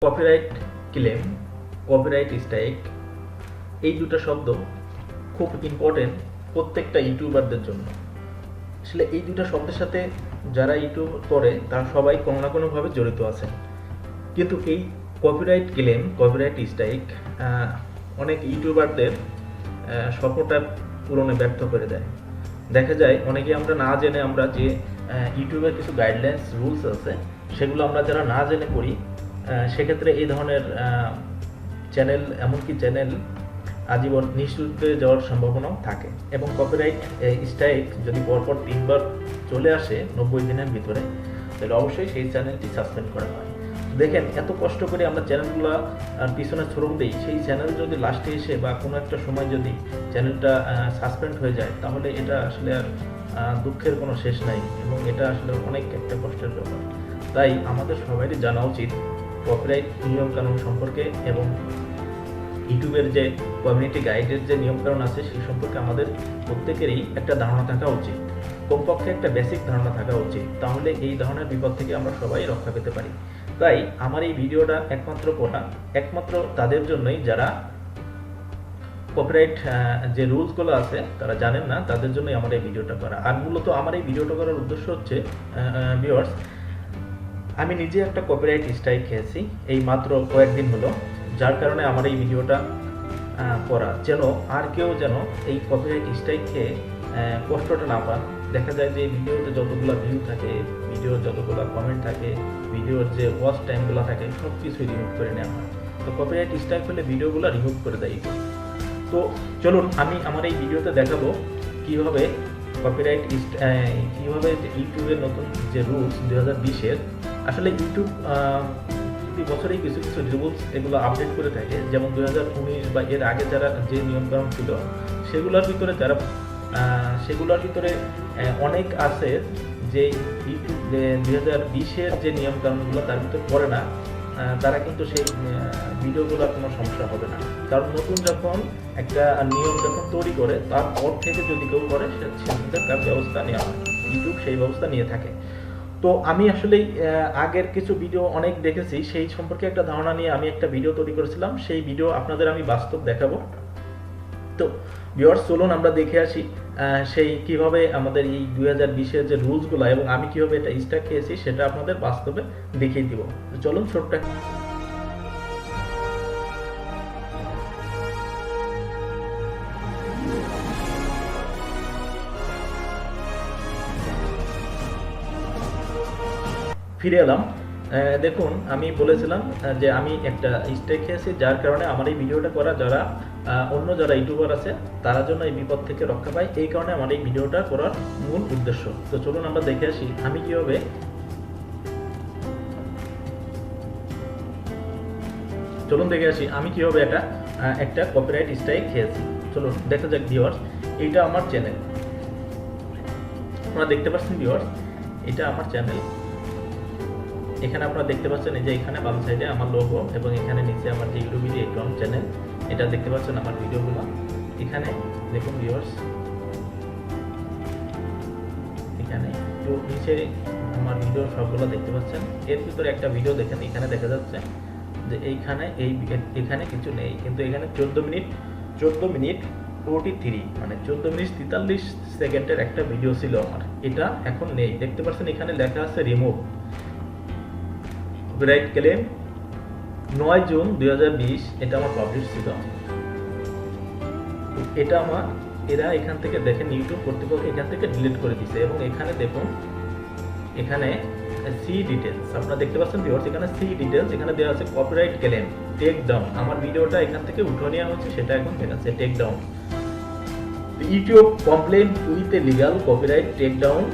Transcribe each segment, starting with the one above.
Copyright claim, copyright strike এই দুটো শব্দ খুব ইম্পর্টেন্ট প্রত্যেকটা ইউটিউবারদের জন্য। আসলে এই দুটো শব্দের সাথে যারা ইউটিউব করে তারা সবাই কোনো না কোনোভাবে জড়িত আছেন, কিন্তু এই কপিরাইট ক্লেম, কপিরাইট স্ট্রাইক অনেক ইউটিউবারদের স্বপ্নটা পূরণে ব্যর্থ করে দেয়। দেখা যায় অনেকে আমরা না জেনে আমরা যে ইউটিউবের কিছু গাইডলাইন্স রুলস আছে সেগুলো আমরা যারা না জেনে করি, সেক্ষেত্রে এই ধরনের চ্যানেল, এমনকি চ্যানেল আজীবন নিঃশুল্ক যাওয়ার সম্ভাবনাও থাকে। এবং কপিরাইট স্ট্রাইক যদি পরপর 3 বার চলে আসে 90 দিনের ভিতরে, তাহলে অবশ্যই সেই চ্যানেলটি সাসপেন্ড করা হয়। দেখেন, এত কষ্ট করে আমরা চ্যানেলগুলো পিছনে ছড়ম দিই, সেই চ্যানেল যদি লাস্টে এসে বা কোনো একটা সময় যদি চ্যানেলটা সাসপেন্ড হয়ে যায়, তাহলে এটা আসলে আর দুঃখের কোনো শেষ নাই এবং এটা আসলে অনেক একটা কষ্টের ব্যাপার। তাই আমাদের সবারই জানা উচিত কপিরাইট নিয়মকানুন সম্পর্কে এবং ইউটিউবের যে কমিউনিটি গাইডের যে নিয়মকানুন আছে সেই সম্পর্কে আমাদের প্রত্যেকেরই একটা ধারণা থাকা উচিত, কমপক্ষে একটা বেসিক ধারণা থাকা উচিত। তাহলে এই ধরনের বিপদ থেকে আমরা সবাই রক্ষা পেতে পারি। তাই আমার এই ভিডিওটা একমাত্র তাদের জন্যই যারা কপিরাইট যে রুলসগুলো আছে তারা জানেন না, তাদের জন্যই আমার এই ভিডিওটা করা। আর মূলত আমার এই ভিডিওটা করার উদ্দেশ্য হচ্ছে, ভিউয়ার্স, আমি নিজে একটা কপিরাইট স্ট্রাইক খেয়েছি এই মাত্র কয়েকদিন হলো, যার কারণে আমার এই ভিডিওটা করা, যেন আর কেউ যেন এই কপিরাইট স্ট্রাইক খেয়ে কষ্টটা না পান। দেখা যায় যে ভিডিওতে যতগুলো ভিউ থাকে, ভিডিওর যতগুলো কমেন্ট থাকে, ভিডিওর যে ওয়াচ টাইমগুলো থাকে, সব কিছুই রিমুভ করে নেওয়া হয়। তো কপিরাইট স্ট্রাইক হলে ভিডিওগুলো রিমুভ করে দেয়। তো চলুন আমি আমার এই ভিডিওতে দেখাবো কীভাবে কপিরাইট কীভাবে ইউটিউবের নতুন যে রুলস 2020-এর, আসলে ইউটিউব প্রতি বছরেই কিছু কিছু রুলস এগুলো আপডেট করে থাকে। যেমন 2019 বা এর আগে যারা যে নিয়মকানুন ছিল সেগুলোর ভিতরে অনেক আছে যে ইউটিউব 2020-এর যে নিয়মকানুনগুলো তার ভিতরে পড়ে না, তারা কিন্তু সেই ভিডিওগুলোর কোনো সমস্যা হবে না। কারণ নতুন যখন একটা নিয়ম যখন তৈরি করে তারপর থেকে যদি কেউ করে সেক্ষেত্রে তার ব্যবস্থা নেওয়া হয়, ইউটিউব সেই ব্যবস্থা নিয়ে থাকে। তো আমি আসলে আগের কিছু ভিডিও অনেক দেখেছি, সেই সম্পর্কে একটা ধারণা নিয়ে আমি একটা ভিডিও তৈরি করেছিলাম, সেই ভিডিও আপনাদের আমি বাস্তব দেখাবো। তো ভিউয়ার্স, চলুন আমরা দেখে আসি সেই কিভাবে আমাদের এই 2020-এর যে রুলসগুলো এবং আমি কিভাবে এটা স্ট্রাইক খেয়েছি সেটা আপনাদের বাস্তবে দেখিয়ে দিব। তো চলুন ছোট্ট ফিরে এলাম। দেখুন, আমি বলেছিলাম যে আমি একটা স্ট্রাইক খেয়েছি, যার কারণে আমার এই ভিডিওটা করা, যারা অন্য যারা ইউটিউবার আছে তারা জন্য এই বিপদ থেকে রক্ষা পায়, এই কারণে আমার এই ভিডিওটা করার মূল উদ্দেশ্য। তো চলুন আমরা দেখে আসি আমি কিভাবে একটা কপিরাইট স্ট্রাইক খেয়েছি। চলুন দেখা যাক ভিউয়ার্স, এইটা আমার চ্যানেল, আপনারা দেখতে পাচ্ছেন ভিউয়ার্স, এটা আমার চ্যানেল। এখানে আপনারা দেখতে পাচ্ছেন এই যে এখানে বাম সাইডে আমার লোগো এবং এখানে নিচে আমার যে ইউটিউব চ্যানেল, এটা দেখতে পাচ্ছেন আমার ভিডিওগুলো। এখানে দেখুন ভিউয়ার্স, এখানে তো নিচে আমার ভিডিও সবগুলো দেখতে পাচ্ছেন। এর ভিতরে একটা ভিডিও দেখেন, এখানে দেখা যাচ্ছে যে এখানে কিছু নেই, কিন্তু এখানে 14 মিনিট 43 মানে 14 মিনিট 43 সেকেন্ডের একটা ভিডিও ছিল আমার, এটা এখন নেই। দেখতে পাচ্ছেন এখানে লেখা আছে রিমুভ। কপিরাইট ক্লেম 9 জুন 2020 এটা আমার পাবলিশ ছিল। এটা আমার এরা এখান থেকে দেখেন, ইউটিউব কর্তৃপক্ষ এখান থেকে ডিলিট করে দিয়েছে। এবং এখানে দেখুন, এখানে সি ডিটেলস আপনারা দেখতে পাচ্ছেন ভিউয়ার্স, এখানে সি ডিটেলস এখানে দেওয়া আছে কপিরাইট ক্লেম টেক ডাউন। আমার ভিডিওটা এখান থেকে উঠিয়ে নেওয়া হচ্ছে, সেটা এখন দেখাচ্ছে take down. YouTube complain with a legal copyright take down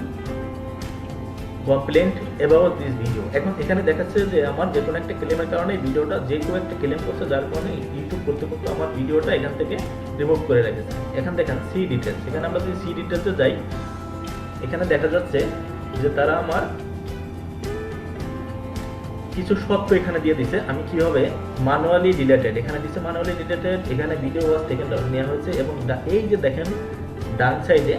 complaint about this video. এখন এখানে দেখাচ্ছে যে আমার যে কোনো একটা ক্লেমের কারণে ভিডিওটা যে কেউ একটা ক্লেম করছে, যার কারণে ইউটিউব কর্তৃপক্ষ আমার ভিডিওটা এখান থেকে রিমুভ করে রেখেছে। এখানে দেখেন সি ডিটেলস, এখানে আমরা যদি সি ডিটেলসে যাই, এখানে দেখা যাচ্ছে যে তারা আমার কিছু শর্ত এখানে দিয়ে দিছে। আমি কিভাবে ম্যানুয়ালি ডিলেটেড, এখানে দিচ্ছে ম্যানুয়ালি ডিলেটেড, এখানে ভিডিও ওয়াজ থেকে নেওয়া হয়েছে। এবং এই যে দেখেন ডান সাইডে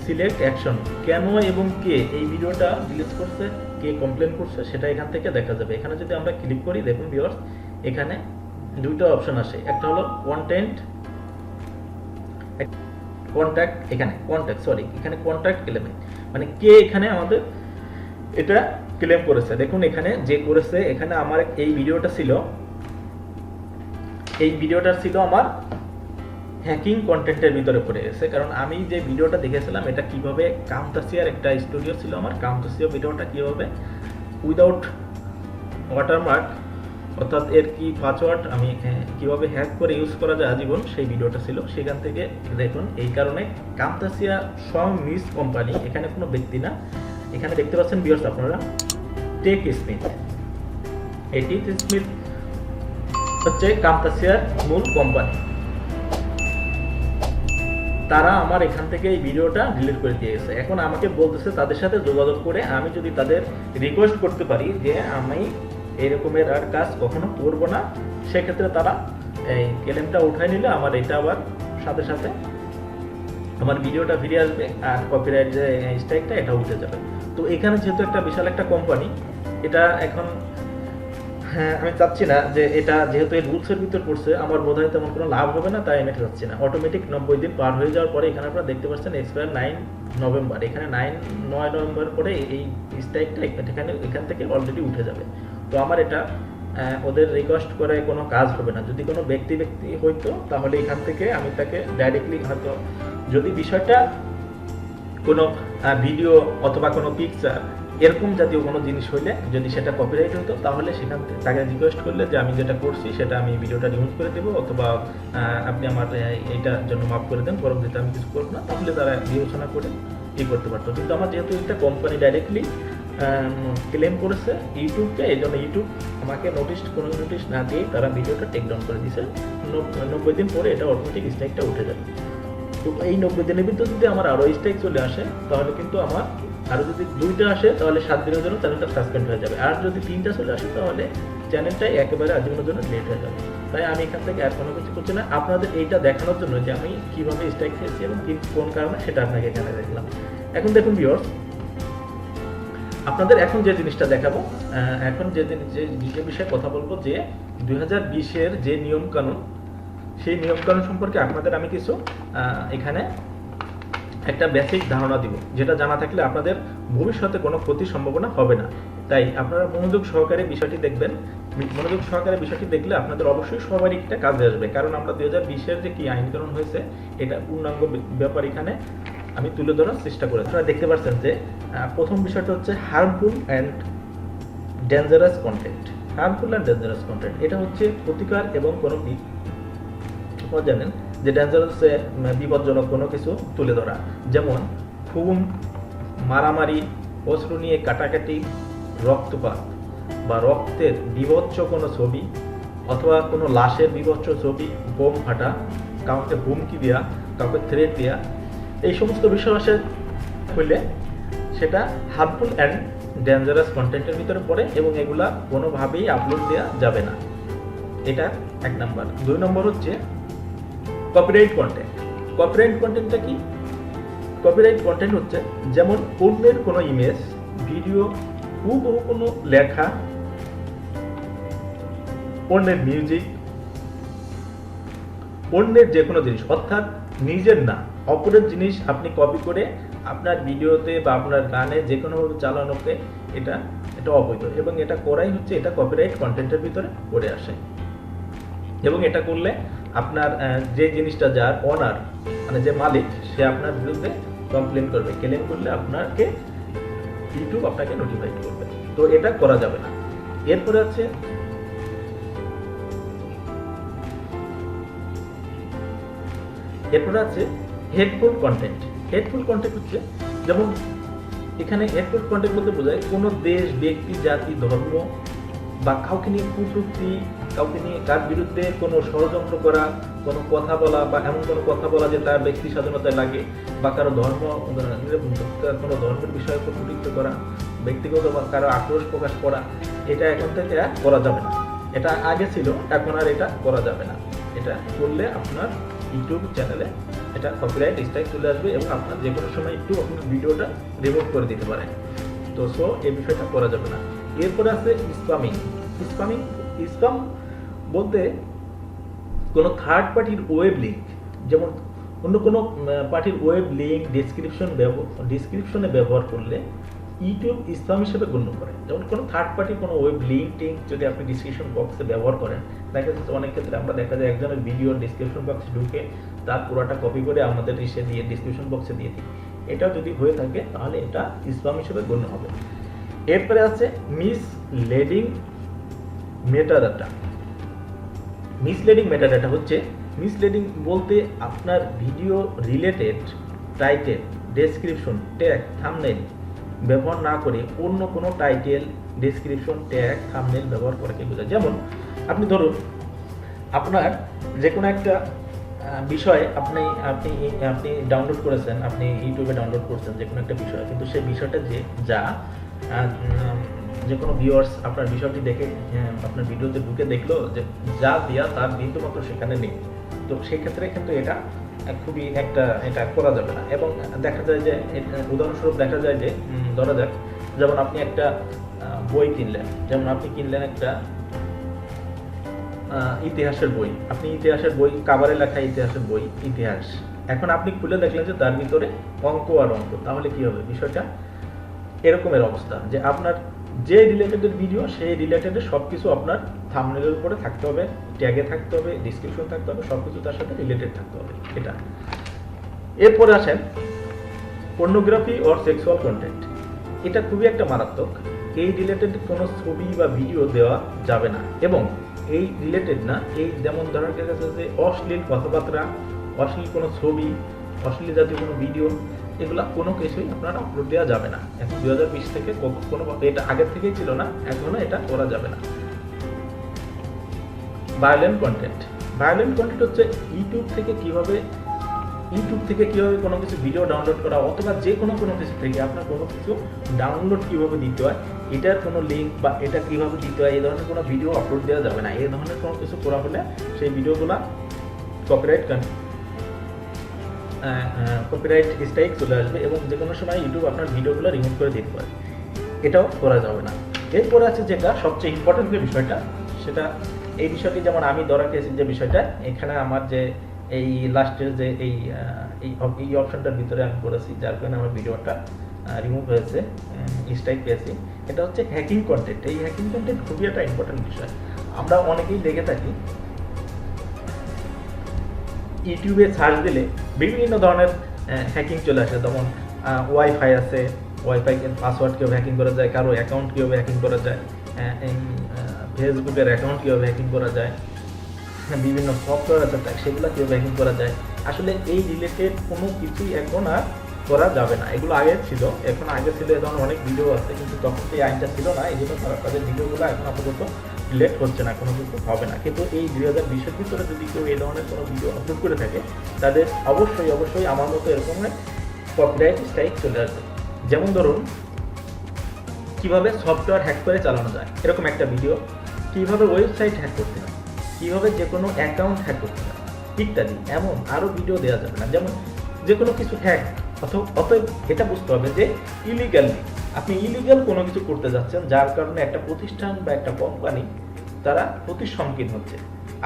সিলেক্ট অ্যাকশন, কেন এবং কে এই ভিডিওটা ডিলিট করছে, কে কমপ্লেন করছে সেটা এখান থেকে দেখা যাবে। এখানে যদি আমরা ক্লিক করি, দেখুন ভিউয়ার্স, এখানে দুইটা অপশন আসে, একটা হলো এখানে কন্ট্যাক্ট ক্লেম, মানে কে এখানে আমাদের এটা ক্লেম করেছে। দেখুন এখানে যে করেছে, এখানে আমার এই ভিডিওটা ছিল আমার হ্যাকিং কন্টেন্টের ভিতরে পড়ে গেছে, কারণ আমি যে ভিডিওটা দেখেছিলাম এটা কিভাবে কামতাসিয়ার একটা স্টুডিও ছিল আমার, কামতাসিয়া ভিডিওটা কিভাবে উইদাউট ওয়াটারমার্ক অর্থাৎ এর কি পাসওয়ার্ড আমি কিভাবে হ্যাক করে ইউজ করা যায় আজীবন, সেই ভিডিওটা ছিল। সেখান থেকে দেখুন এই কারণে কামতাসিয়া মিস কোম্পানি, এখানে কোনো ব্যক্তি না, এখানে দেখতে পাচ্ছেন ভিউয়ার্স আপনারা টেক স্মিথ, এই টেক স্মিথ হচ্ছে কামতাসিয়ার মূল কোম্পানি। তারা আমার এখান থেকে এই ভিডিওটা ডিলিট করে দিয়েছে। এখন আমাকে বলতেছে তাদের সাথে যোগাযোগ করে আমি যদি তাদের রিকোয়েস্ট করতে পারি যে আমি এরকমের আর কাজ কখনো করব না, সেক্ষেত্রে তারা এই ক্লেমটা উঠাই নিলে আমার এটা আবার সাথে সাথে আমার ভিডিওটা ফিরে আসবে আর কপিরাইট যে স্ট্রাইকটা এটা উঠে যাবে। তো এখানে যেহেতু একটা বিশাল একটা কোম্পানি, এটা এখন আমি চাচ্ছি না যে এটা যেহেতু এই রুলসের ভিতর পড়ছে, আমার বোধহয় তেমন কোনো লাভ হবে না, তাই আমি এটা চাচ্ছি না। অটোমেটিক 90 দিন পার হয়ে যাওয়ার পরে এখানে আপনারা দেখতে পাচ্ছেন এক্সপায়ার 9 নভেম্বর, এখানে 9 নভেম্বর পরে এই স্ট্রাইকটা এখান থেকে অলরেডি উঠে যাবে। তো আমার এটা ওদের রিকোয়েস্ট করে কোনো কাজ হবে না। যদি কোনো ব্যক্তি হইতো তাহলে এখান থেকে আমি তাকে ডাইরেক্টলি হয়তো, যদি বিষয়টা কোনো ভিডিও অথবা কোনো পিকচার এরকম জাতীয় কোনো জিনিস হইলে যদি সেটা কপিরাইট হতো, তাহলে সেখান থেকে তাকে রিকোয়েস্ট করলে যে আমি যেটা করছি সেটা আমি ভিডিওটা রিমুভ করে দেবো, অথবা আপনি আমার এইটার জন্য মাফ করে দেন, পরবর্তীতে আমি কিছু করবো না, তাহলে তারা বিবেচনা করে করতে পারতো। কিন্তু আমার যেহেতু একটা কোম্পানি ডাইরেক্টলি ক্লেম করেছে ইউটিউবকে, এই জন্য ইউটিউব আমাকে কোনো নোটিশ না দিয়ে তারা ভিডিওটা টেক ডাউন করে দিয়েছে। 90 দিন পরে এটা অটোমেটিক স্ট্রাইকটা উঠে যাবে। তো এই 90 দিনের ভিতরে যদি আমার আরও স্ট্রাইক চলে আসে, তাহলে কিন্তু আমার আরও যদি 2টা আসে তাহলে 7 দিনের জন্য চ্যানেলটা সাসপেন্ড হয়ে যাবে, আর যদি 3টা চলে আসে তাহলে চ্যানেলটাই একেবারে আজীবনের জন্য ডিলিট হয়ে যাবে। তাই আমি এখান থেকে আর কোনো কিছু করছি না, আপনাদের এইটা দেখানোর জন্য যে আমি কীভাবে স্ট্রাইক খেয়েছি এবং কোন কারণে সেটা আপনাকে এখানে দেখলাম। এখন দেখুন ভিউয়ার্স, আপনাদের এখন যে জিনিসটা দেখাবো, এখন যে বিষয়ে কথা বলবো, যে 2020-এর যে নিয়মকানুন, সেই নিয়মকানুন সম্পর্কে আপনাদের আমি কিছু এখানে একটা বেসিক ধারণা দিব, যেটা জানা থাকলে আপনাদের ভবিষ্যতে কোনো ক্ষতির সম্ভাবনা হবে না। তাই আপনারা মনোযোগ সহকারে বিষয়টি দেখবেন। মনোযোগ সহকারে বিষয়টি দেখলে আপনাদের অবশ্যই সবারই একটা কাজে আসবে, কারণ আমরা 2020-এর যে কি আইনকানুন হয়েছে এটা পূর্ণাঙ্গ ব্যাপার এখানে আমি তুলে ধরার চেষ্টা করেছি। আপনারা দেখতে পাচ্ছেন যে প্রথম বিষয়টা হচ্ছে harmful and dangerous content. Harmful and dangerous content এটা হচ্ছে ক্ষতিকর এবং কোনো জানেন যে ডেঞ্জারাস, বিপজ্জনক কোনো কিছু তুলে ধরা, যেমন খুন, মারামারি, অস্ত্র নিয়ে কাটাকাটি, রক্তপাত বা রক্তের বিভৎস কোনো ছবি, অথবা কোনো লাশের বিভৎস ছবি, বোম ফাটা, কাউকে হুমকি দেওয়া, কাউকে থ্রেট দেওয়া, এই সমস্ত বিষয় আসে হইলে সেটা হার্মফুল অ্যান্ড ডেঞ্জারাস কন্টেন্টের ভিতরে পড়ে এবং এগুলা কোনোভাবেই আপলোড দেওয়া যাবে না। এটা 1 নাম্বার। 2 নম্বর হচ্ছে কপিরাইট কন্টেন্ট। কপিরাইট কন্টেন্টটা কি? কপিরাইট কন্টেন্ট হচ্ছে যেমন অন্যের কোনো ইমেজ, ভিডিও, হুবহু কোনো লেখা, অন্যের মিউজিক, অন্যের যে কোনো জিনিস, অর্থাৎ নিজের না অপরের জিনিস আপনি কপি করে আপনার ভিডিওতে বা আপনার গানে যে কোনোভাবে চালানোকে এটা অবৈধ, এবং এটা করাই হচ্ছে এটা কপিরাইট কন্টেন্টের ভিতরে পড়ে আসে। এবং এটা করলে আপনার যে জিনিসটা যার ওনার, মানে যে মালিক, সে আপনার বিরুদ্ধে কমপ্লেন করবে, ক্লেম করলে আপনাকে ইউটিউব আপনাকে নোটিফাই করবে। তো এটা করা যাবে না। এরপরে আছে হেটফুল কন্টেন্ট। হেটফুল কন্টেন্ট হচ্ছে যেমন এখানে হেটফুল কন্টেন্ট বলতে বোঝায় কোনো দেশ, ব্যক্তি, জাতি, ধর্ম বা কাউকে নিয়ে কটূক্তি, কাউকে নিয়ে কার বিরুদ্ধে কোনো ষড়যন্ত্র করা, কোনো কথা বলা বা এমন কোনো কথা বলা যে তার ব্যক্তি স্বাধীনতায় লাগে, বা কারো কোনো ধর্মের বিষয়ে কটূক্তি করা, ব্যক্তিগত বা কারো আক্রোশ প্রকাশ করা, এটা এখন থেকে আর করা যাবে না। এটা আগে ছিল, এখন আর এটা করা যাবে না। এটা করলে আপনার ইউটিউব চ্যানেলে এটা কপিরাইট স্ট্রাইক চলে আসবে এবং আপনার যে কোনো সময় একটু আপনার ভিডিওটা রিমুভ করে দিতে পারেন। তো সো এই বিষয়টা করা যাবে না। এরপরে আছে স্প্যামিং। স্প্যাম বলতে কোনো থার্ড পার্টির ওয়েব লিঙ্ক, যেমন অন্য কোনো পার্টির ওয়েব লিঙ্ক ডিসক্রিপশনে ব্যবহার করলে ইউটিউব স্প্যাম হিসেবে গণ্য করে। যেমন কোনো থার্ড পার্টির কোনো ওয়েব লিঙ্ক যদি আপনি ডিসক্রিপশন বক্সে ব্যবহার করেন, দেখা যাচ্ছে অনেক ক্ষেত্রে আমরা দেখা যায় একজনের ভিডিওর ডিসক্রিপশন বক্সে ঢুকে তার পুরোটা কপি করে আমাদের ইসে দিয়ে ডিসক্রিপশন বক্সে দিয়ে দিই। এটা যদি হয়ে থাকে তাহলে এটা স্প্যাম হিসেবে গণ্য হবে। এরপরে আছে মিসলিডিং মেটাডাটা। মিসলিডিং বলতে আপনার video related title, description, tag, thumbnail ব্যবহার না করে অন্য কোনো টাইটেল, ডেসক্রিপশন, ট্যাগ, থাম্বনেইল ব্যবহার করে কে বোঝায়। যেমন আপনি ধরুন আপনার যে কোনো একটা বিষয় আপনি ডাউনলোড করেছেন, আপনি ইউটিউবে ডাউনলোড করছেন যে কোনো একটা বিষয়, কিন্তু সেই বিষয়টা যে কোনো ভিউয়ার্স আপনার বিষয়টি দেখে আপনার ভিডিওতে ঢুকে দেখলো যে যা দেওয়া তার বিন্দু মাত্র সেখানে নেই। তো সেক্ষেত্রে কিন্তু এটা খুবই এটা করা যাবে না। এবং দেখা যায় যে উদাহরণস্বরূপ দেখা যায় যে ধরা যাক যেমন আপনি একটা বই কিনলেন, যেমন আপনি কিনলেন একটা ইতিহাসের বই, কাভারে লেখা ইতিহাসের বই, ইতিহাস। এখন আপনি খুলে দেখলেন যে তার ভিতরে অঙ্ক আর অঙ্ক, তাহলে কি হবে? বিষয়টা এরকমের অবস্থা যে আপনার যে রিলেটেড ভিডিও সেই রিলেটেড সবকিছু আপনার থাম্বনেইলের উপরে থাকতে হবে, ট্যাগে থাকতে হবে, ডিসক্রিপশন থাকতে হবে, সবকিছু তার সাথে রিলেটেড থাকতে হবে। এটা এরপরে আসেন পর্নোগ্রাফি অর সেক্সুয়াল কন্টেন্ট। এটা খুবই একটা মারাত্মক। এই রিলেটেড কোনো ছবি বা ভিডিও দেওয়া যাবে না। এবং এই রিলেটেড না, এই যেমন ধরার কাছে যে অশ্লীল কথাবার্তা, অশ্লীল কোনো ছবি, অশ্লীল জাতীয় কোনো ভিডিও, এগুলা কোনো কিছুই আপনার আপলোড দেওয়া যাবে না। এখন 2020 থেকে কোনো, এটা আগের থেকেই ছিল না, এখনো এটা করা যাবে না। ভায়োলেন্ট কন্টেন্ট হচ্ছে ইউটিউব থেকে কিভাবে কোনো কিছু ভিডিও ডাউনলোড করা, অথবা যে কোনো কিছু থেকে আপনার কোনো কিছু ডাউনলোড কিভাবে দিতে হয়, এটার কোনো লিঙ্ক বা এটা কিভাবে দিতে হয়, এই ধরনের কোনো ভিডিও আপলোড দেওয়া যাবে না। এই ধরনের কোনো কিছু করা হলে সেই ভিডিওগুলো কপিরাইট স্ট্রাইক চলে আসবে এবং যে কোনো সময় ইউটিউব আপনার ভিডিওগুলো রিমুভ করে দিতে পারে। এটাও করা যাবে না। এরপরে আছে যেটা সবচেয়ে ইম্পর্টেন্ট যে বিষয়টা, সেটা এই বিষয়টি যেমন আমি ধরা খেয়েছি যে বিষয়টা, এখানে আমার যে এই লাস্টের যে এই অপশনটার ভিতরে আমি করেছি, যার কারণে আমার ভিডিওটা রিমুভ হয়েছে, স্ট্রাইক পেয়েছি। এটা হচ্ছে হ্যাকিং কন্টেন্ট। এই হ্যাকিং কন্টেন্ট খুবই একটা ইম্পর্টেন্ট বিষয়। আমরা অনেকেই দেখে থাকি ইউটিউবে সার্চ দিলে বিভিন্ন ধরনের হ্যাকিং চলে আসে। যেমন ওয়াইফাই আছে, ওয়াইফাই পাসওয়ার্ড কীভাবে হ্যাকিং করা যায়, কারো অ্যাকাউন্ট কীভাবে হ্যাকিং করা যায়, ফেসবুকের অ্যাকাউন্ট কীভাবে হ্যাকিং করা যায়, বিভিন্ন সফটওয়্যার আছে সেগুলো কীভাবে হ্যাকিং করা যায়। আসলে এই রিলেটেড কোনো কিছুই এখন আর করা যাবে না। এগুলো আগে ছিল, আগে ছিল এ ধরনের অনেক ভিডিও আছে, কিন্তু তখন এই আইনটা ছিল না, এই জন্য তাদের ভিডিওগুলো এখন আপাতত রিলেট হচ্ছে না, কোনো কিছু হবে না। কিন্তু এই 2020-এর ভিতরে যদি কেউ এই ধরনের কোনো ভিডিও আপলোড করে থাকে, তাদের অবশ্যই আমার মতো এরকম কপিরাইট স্ট্রাইক চলে আসবে। যেমন ধরুন কিভাবে সফটওয়্যার হ্যাক করে চালানো যায়, এরকম একটা ভিডিও, কিভাবে ওয়েবসাইট হ্যাক করতে হয়, কিভাবে যে কোনো অ্যাকাউন্ট হ্যাক করতে হয় ইত্যাদি, এমন আরও ভিডিও দেওয়া যাবে না। যেমন যে কোনো কিছু হ্যাক, অতএব এটা বুঝতে হবে যে আপনি ইলিগাল কোনো কিছু করতে যাচ্ছেন, যার কারণে একটা প্রতিষ্ঠান বা একটা কোম্পানি তারা ক্ষতির সম্মুখীন হচ্ছে।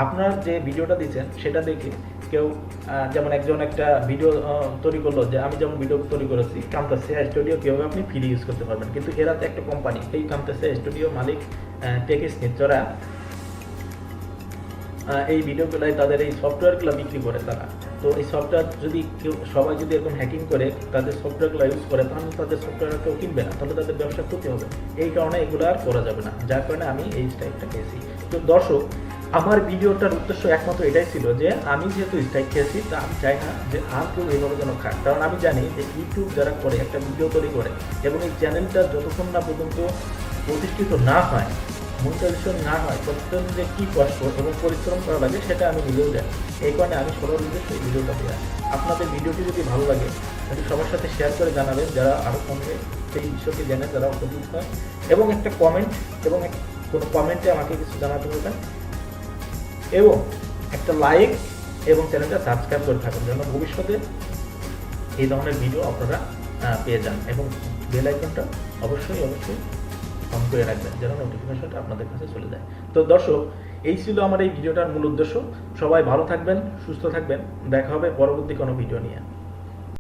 আপনার যে ভিডিওটা দিচ্ছেন সেটা দেখে কেউ যেমন একজন একটা ভিডিও তৈরি করলো, যে আমি যেমন ভিডিও তৈরি করেছি কামতাসে স্টুডিও কীভাবে আপনি ফ্রি ইউজ করতে পারবেন, কিন্তু এরা তো একটা কোম্পানি, এই কামতাসে স্টুডিও মালিক টেকিস নিচ্ছরা এই ভিডিওগুলাই তাদের এই সফটওয়্যারগুলো বিক্রি করে তারা। তো এই সফটওয়্যার যদি সবাই যদি এরকম হ্যাকিং করে তাদের সফটওয়্যারগুলো ইউজ করে, তাহলে তাদের সফটওয়্যার কেউ কিনবে না, তাহলে তাদের ব্যবসা ক্ষতি হবে। এই কারণে এগুলো আর করা যাবে না, যার কারণে আমি এই স্ট্রাইকটা খেয়েছি। তো দর্শক, আমার ভিডিওটার উদ্দেশ্য একমাত্র এটাই ছিল যে আমি যেহেতু স্ট্রাইক খেয়েছি, তা আমি চাই না যে আর কেউ এইভাবে যেন খাক। কারণ আমি জানি যে ইউটিউব যারা করে একটা ভিডিও তৈরি করে এবং এই চ্যানেলটা যতক্ষণ না পর্যন্ত প্রতিষ্ঠিত না হয়, মনিটাইজেশন না হয়, প্রত্যেক যে কী কষ্ট এবং পরিশ্রম করা লাগে সেটা আমি নিজেও জানি। এই কারণে আমি সবার উদ্দেশ্যে এই ভিডিওটা দেওয়া। আপনাদের ভিডিওটি যদি ভালো লাগে তাহলে সবার সাথে শেয়ার করে জানাবেন, যারা আরও কমে সেই বিষয়টি জেনে যারা উপকৃত হয়, এবং একটা কমেন্ট এবং কোনো কমেন্টে আমাকে কিছু জানাতে পারবেন, এবং একটা লাইক এবং চ্যানেলটা সাবস্ক্রাইব করে থাকুন, যেন ভবিষ্যতে এই ধরনের ভিডিও আপনারা পেয়ে যান, এবং বেল আইকনটা অবশ্যই অন করে রাখবেন যেন নোটিফিকেশনটা আপনাদের কাছে চলে যায়। তো দর্শক, এই ছিল আমার এই ভিডিওটার মূল উদ্দেশ্য। সবাই ভালো থাকবেন, সুস্থ থাকবেন, দেখা হবে পরবর্তী কোনো ভিডিও নিয়ে।